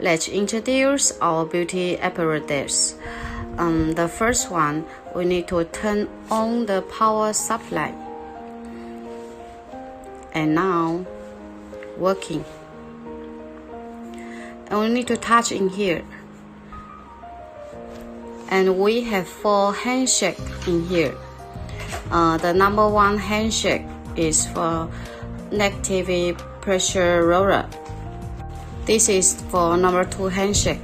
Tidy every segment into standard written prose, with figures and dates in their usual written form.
let's introduce our beauty apparatus. The first one, we need to turn on the power supply. And now, working. And we need to touch in here. And we have 4 handshakes in here. The number 1 handshake is for negative pressure roller. This is for number 2 handshake,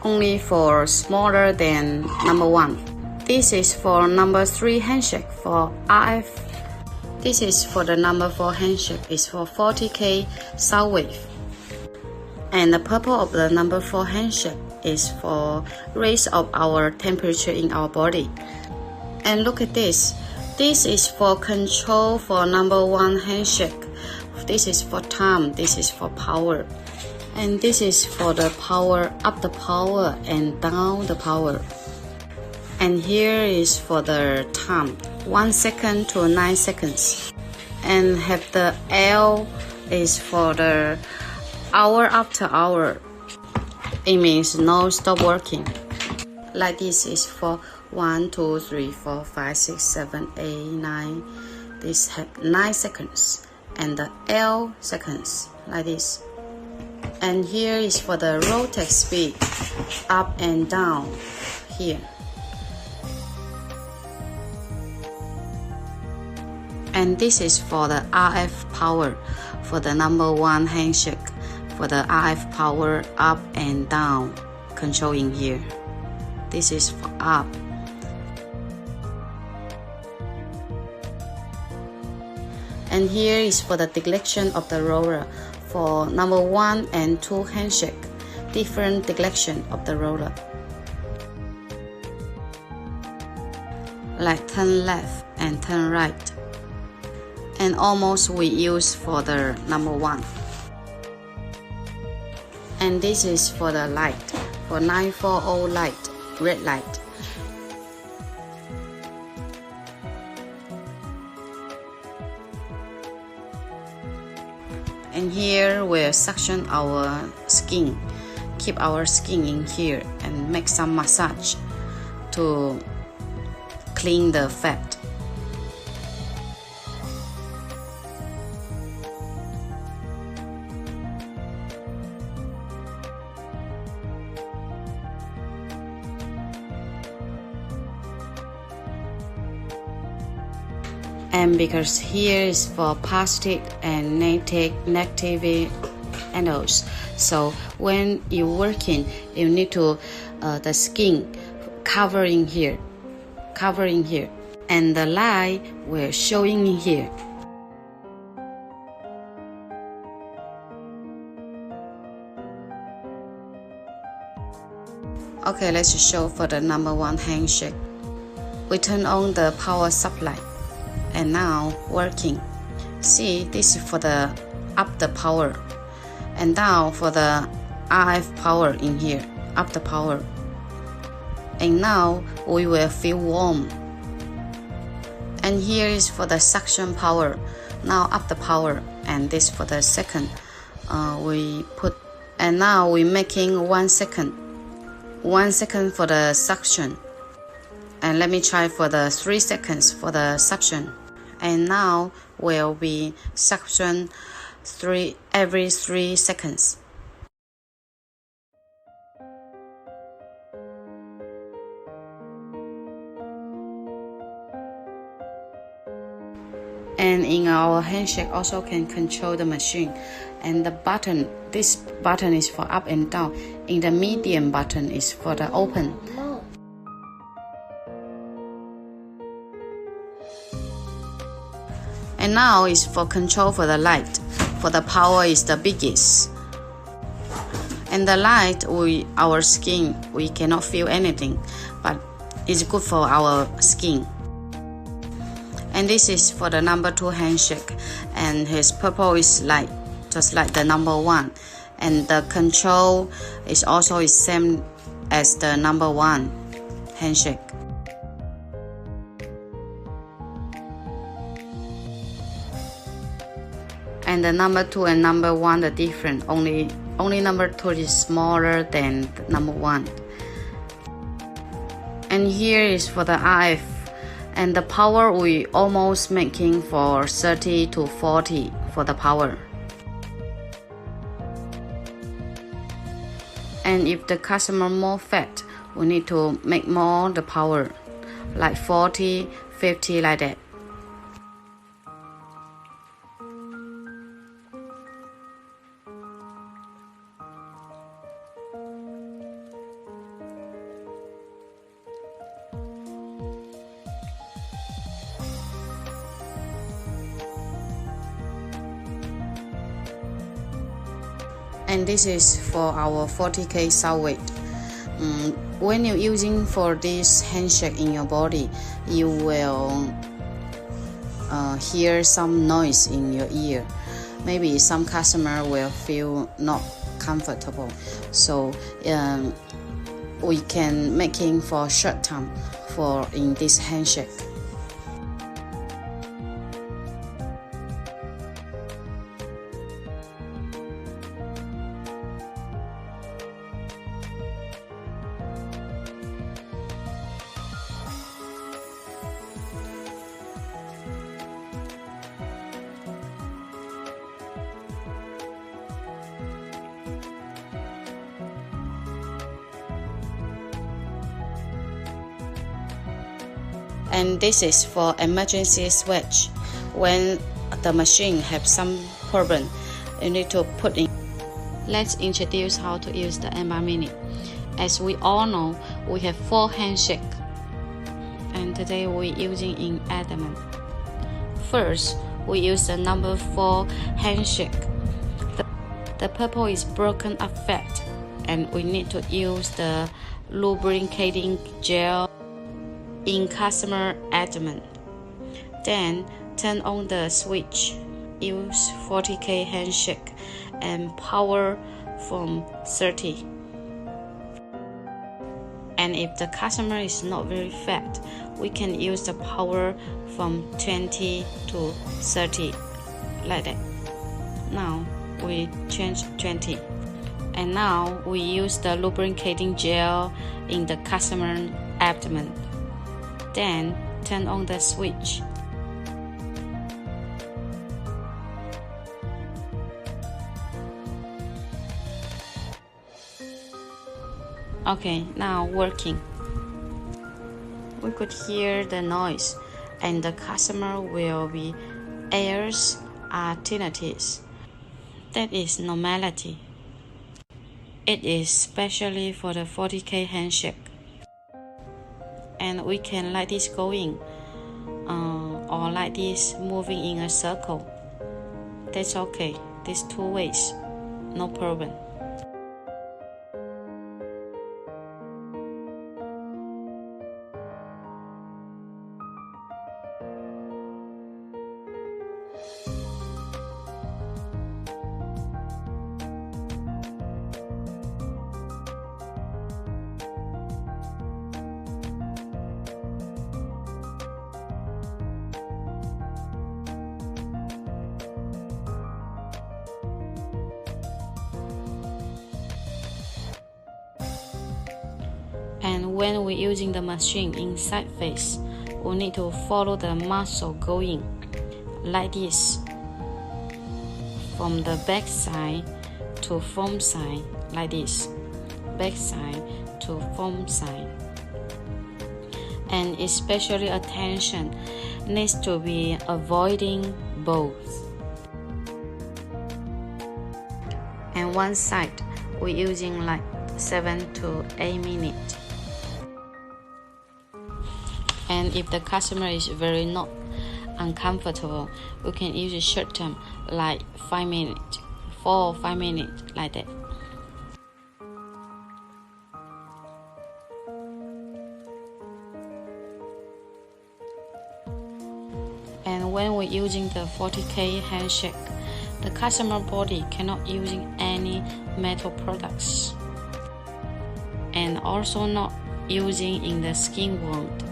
only for smaller than number 1. This is for number 3 handshake for RF. This is for the number 4 handshake, is for 40K sound wave. And the purple of the number 4 handshake is for raise of our temperature in our body. And look at this. This is for control for number 1 handshake. This is for time, this is for power. And this is for the power, up the power and down the power. And here is for the time, 1 second to 9 seconds. And have the L is for the hour after hour. It means no stop working. Like this is for 1, 2, 3, 4, 5, 6, 7, 8, 9. This have 9 seconds. And the L seconds, like this. And here is for the rotate speed, up and down, here. And this is for the RF power, for the number 1 handshake, for the RF power up and down, controlling here. This is for up. And here is for the direction of the roller, for number 1 and 2 handshake, different direction of the roller. Like turn left and turn right. And almost we use for the number 1. And this is for the light, for 940 light, red light. And here we'll suction our skin, keep our skin in here and make some massage to clean the fat. And because here is for positive and negative angles, so when you're working, you need to the skin covering here, and the light will showing in here. Okay, let's show for the number 1 handshake. We turn on the power supply. And now working. See, this is for the up the power, and down for the RF power in here, up the power. And now we will feel warm. And here is for the suction power, now up the power, and this for the second. We put, and now we making 1 second, 1 second for the suction. And let me try for the 3 seconds for the suction. And now will be suction every 3 seconds. And in our handshake also can control the machine. And the button, this button is for up and down. In the medium button is for the open. And now is for control for the light. For the power is the biggest. And the light, our skin, we cannot feel anything, but it's good for our skin. And this is for the number 2 handshake, and his purple is light, just like the number 1. And the control is also same as the number 1 handshake. And And the number 2 and number 1 are different. Only number 2 is smaller than number 1. And here is for the RF. And the power we almost making for 30 to 40 for the power. And if the customer more fat, we need to make more the power, like 40, 50 like that. And this is for our 40K sound weight. When you're using for this handshake in your body, you will hear some noise in your ear. Maybe some customer will feel not comfortable. So we can making for short time for in this handshake. And this is for emergency switch. When the machine have some problem, you need to put in. Let's introduce how to use the MR Mini. As we all know, we have 4 handshake, and today we're using in adamant. First, we use the number 4 handshake. The purple is broken up fat, and we need to use the lubricating gel in customer adamant. Then turn on the switch, use 40K handshake and power from 30. And if the customer is not very fat, we can use the power from 20 to 30 like that. Now we change 20. And now we use the lubricating gel in the customer abdomen. Then turn on the switch. Okay, now working. We could hear the noise, and the customer will be airs are tinnitus. That is normality. It is specially for the 40K handshake. And we can like this going, or like this moving in a circle. That's okay. These 2 ways, no problem. And when we're using the machine in side face, we need to follow the muscle going like this, from the back side to front side like this, back side to front side. And especially attention needs to be avoiding both. And one side we're using like 7 to 8 minutes. And if the customer is very not uncomfortable, we can use a short term like 5 minutes, 4 or 5 minutes like that. And when we're using the 40K handshake, the customer body cannot using any metal products, and also not using in the skin wound.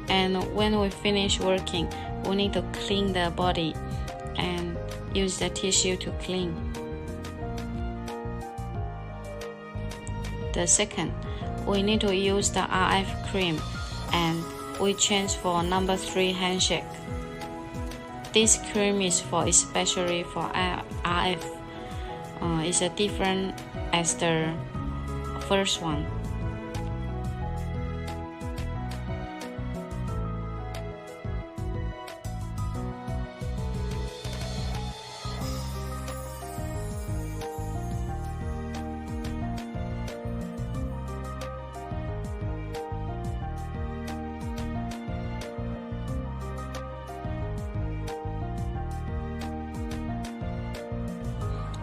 And when we finish working, we need to clean the body and use the tissue to clean. The second, we need to use the RF cream, and we change for number 3 handshake. This cream is for especially for RF. It's a different as the first one.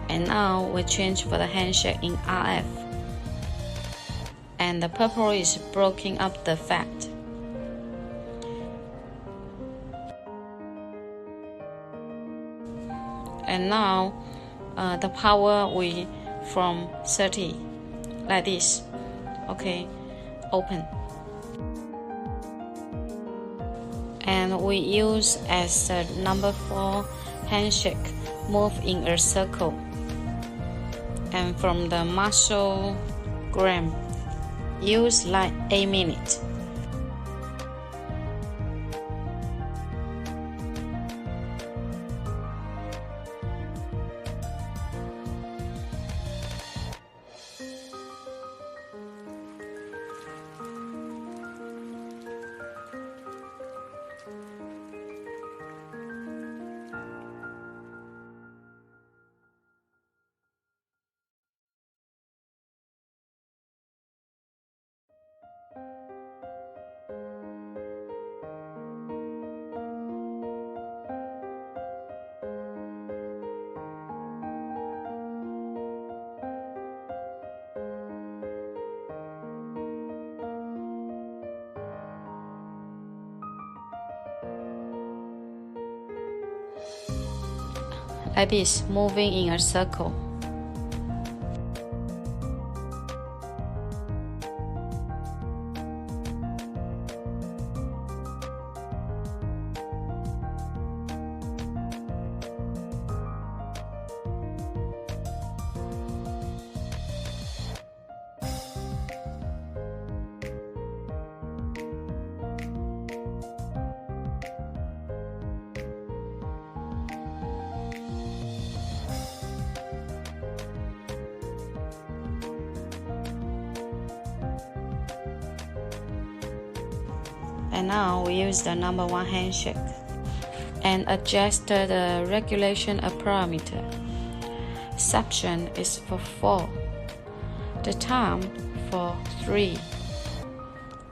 And now we change for the handshake in RF. And the purple is breaking up the fat. And now the power we from 30 like this. Okay, open. And we use as the number 4 handshake, move in a circle. And from the muscle gram, use like 8 minutes. Like this, moving in a circle. And now we use the number 1 handshake and adjust the regulation of parameter. Suction is for 4, the time for 3,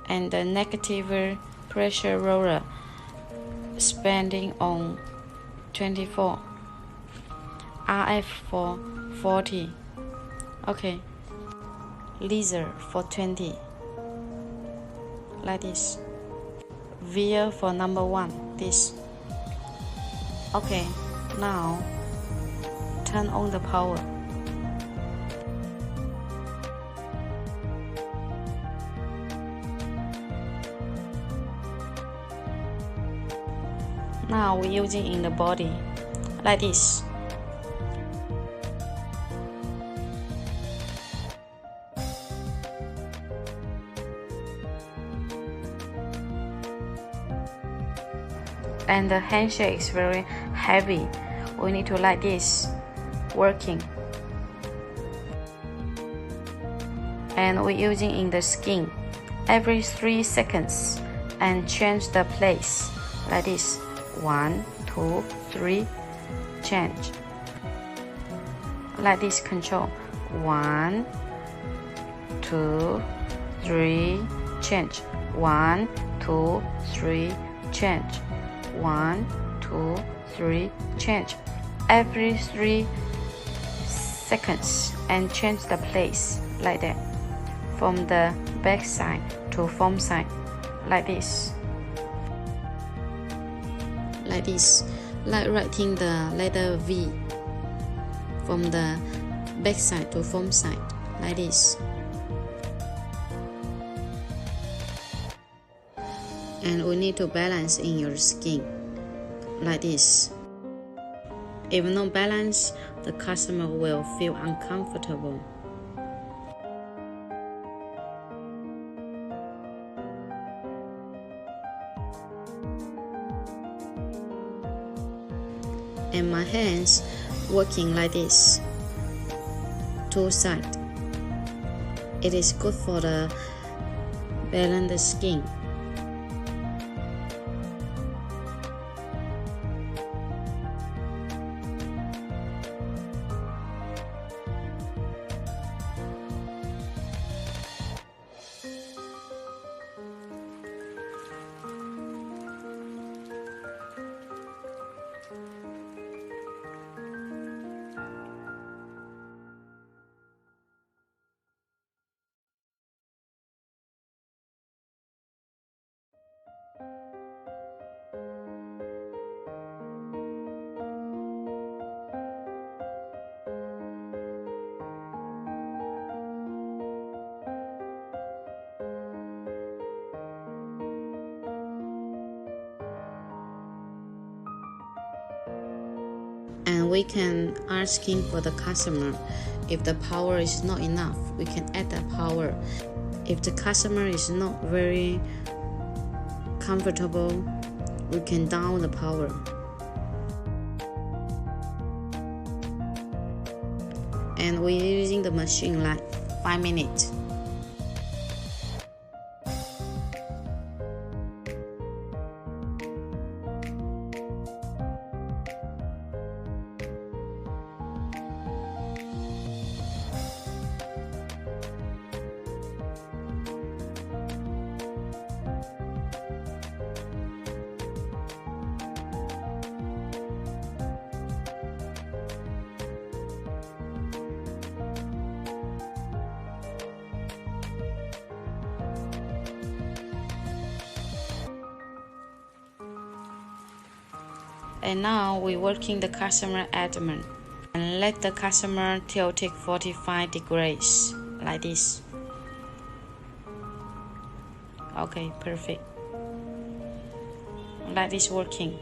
and the negative pressure roller spending on 24, RF for 40, okay, laser for 20, like this. Veer for number 1, this. Okay, now turn on the power. Now we're using in the body, like this. And the handshake is very heavy. We need to like this, working. And we're using in the skin every 3 seconds and change the place, like this. 1, 2, 3, change. Like this, control. 1, 2, 3, change. 1, 2, 3, change. 1, 2, 3, change. Every 3 seconds and change the place, like that. From the back side to front side, like this. Like this, like writing the letter V. From the back side to front side, like this. and we need to balance in your skin like this. If no balance, the customer will feel uncomfortable. And my hands working like this, two sides. It is good for the balance skin. And we can asking for the customer, if the power is not enough, we can add the power. If the customer is not very comfortable, we can down the power. And we're using the machine like 5 minutes. And now we're working the customer abdomen and let the customer tilt it 45 degrees like this. Okay, perfect. Like this working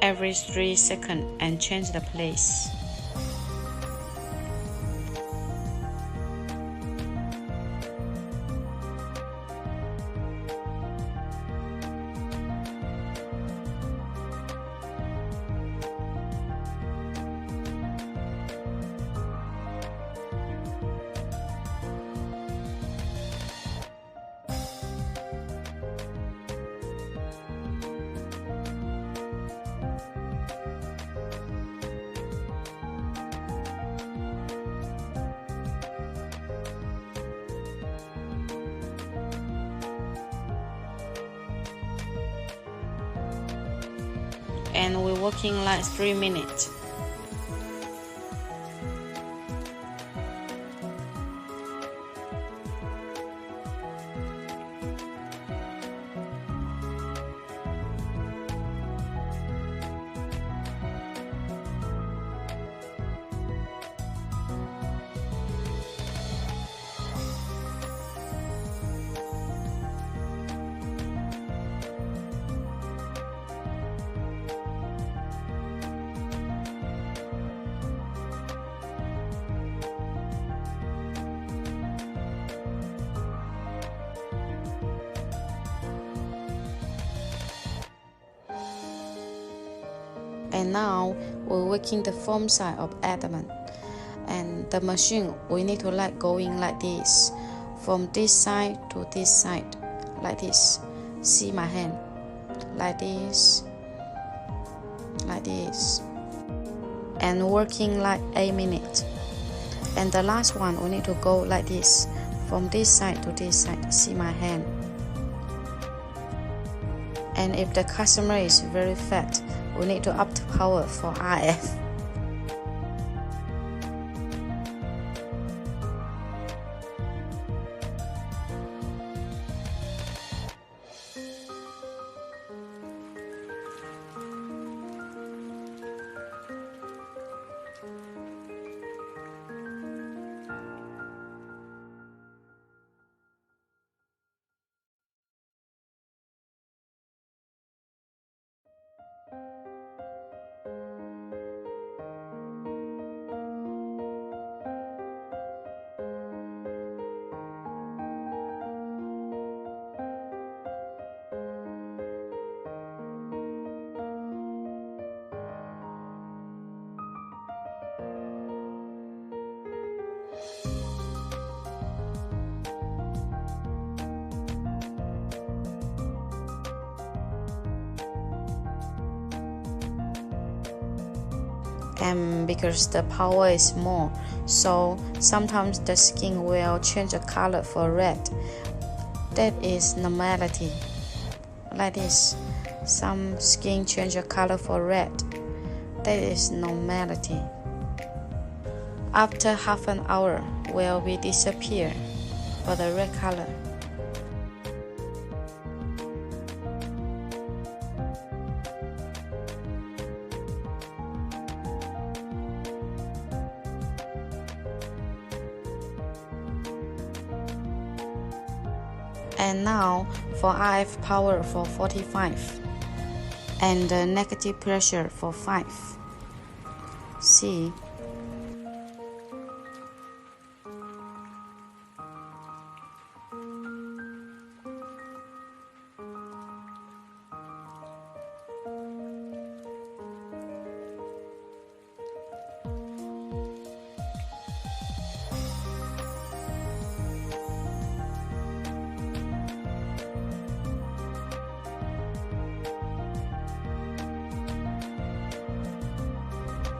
every 3 seconds and change the place. And we're working like 3 minutes. And now we're working the foam side of abdomen. And the machine, we need to like going like this, from this side to this side, like this. See my hand, like this, like this. And working like 8 minutes. And the last one, we need to go like this, from this side to this side. See my hand. And if the customer is very fat, we need to up the power for RF. and because the power is more, so sometimes the skin will change the color for red. That is normality. Like this, some skin change the color for red. That is normality. After half an hour, will be disappear for the red color. And now for RF power for 45 and the negative pressure for 5. See?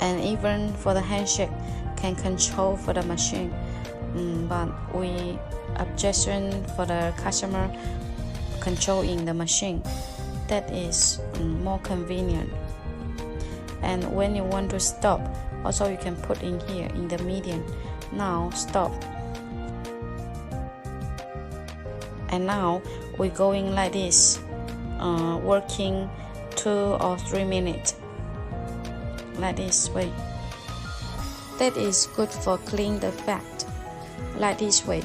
And even for the handshake can control for the machine, but we objection for the customer controlling the machine. That is more convenient. And when you want to stop, also you can put in here in the median. Now stop. And now we're going like this, working 2 or 3 minutes. Like this way. That is good for clean the fat. Like this way.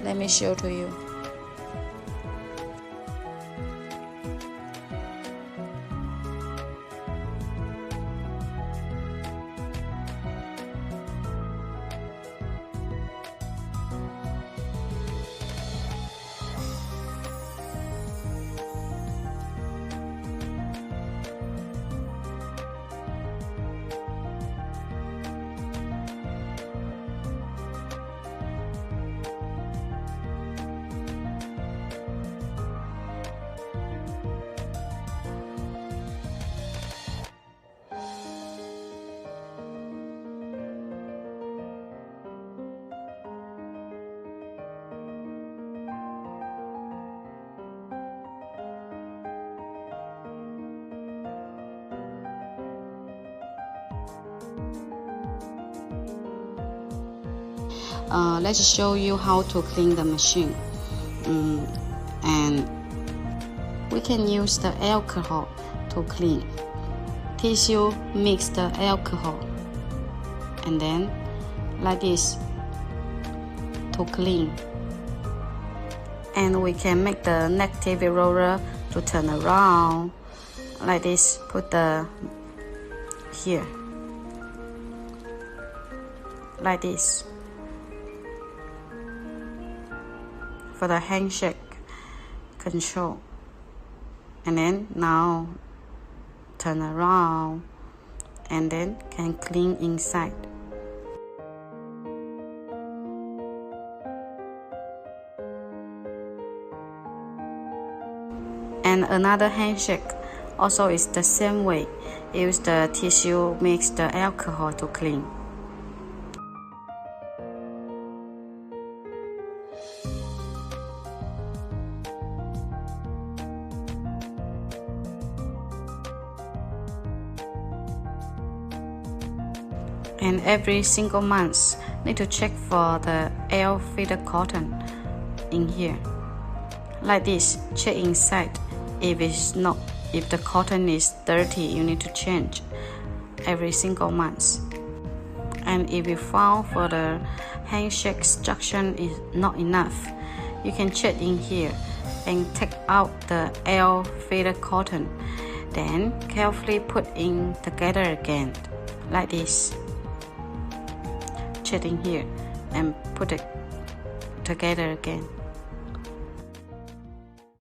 Let me show to you. Let's show you how to clean the machine. And we can use the alcohol to clean. Tissue mix the alcohol and then like this to clean. And we can make the negative roller to turn around like this. Put the here like this for the handshake control. And then now turn around and then can clean inside. And another handshake also is the same way. Use the tissue mix the alcohol to clean. And every single month need to check for the air fitted cotton in here. Like this, check inside. If the cotton is dirty, you need to change every single month. And if you found for the handshake structure is not enough, you can check in here and take out the air fitted cotton. Then carefully put in together again, like this. Check in here and put it together again.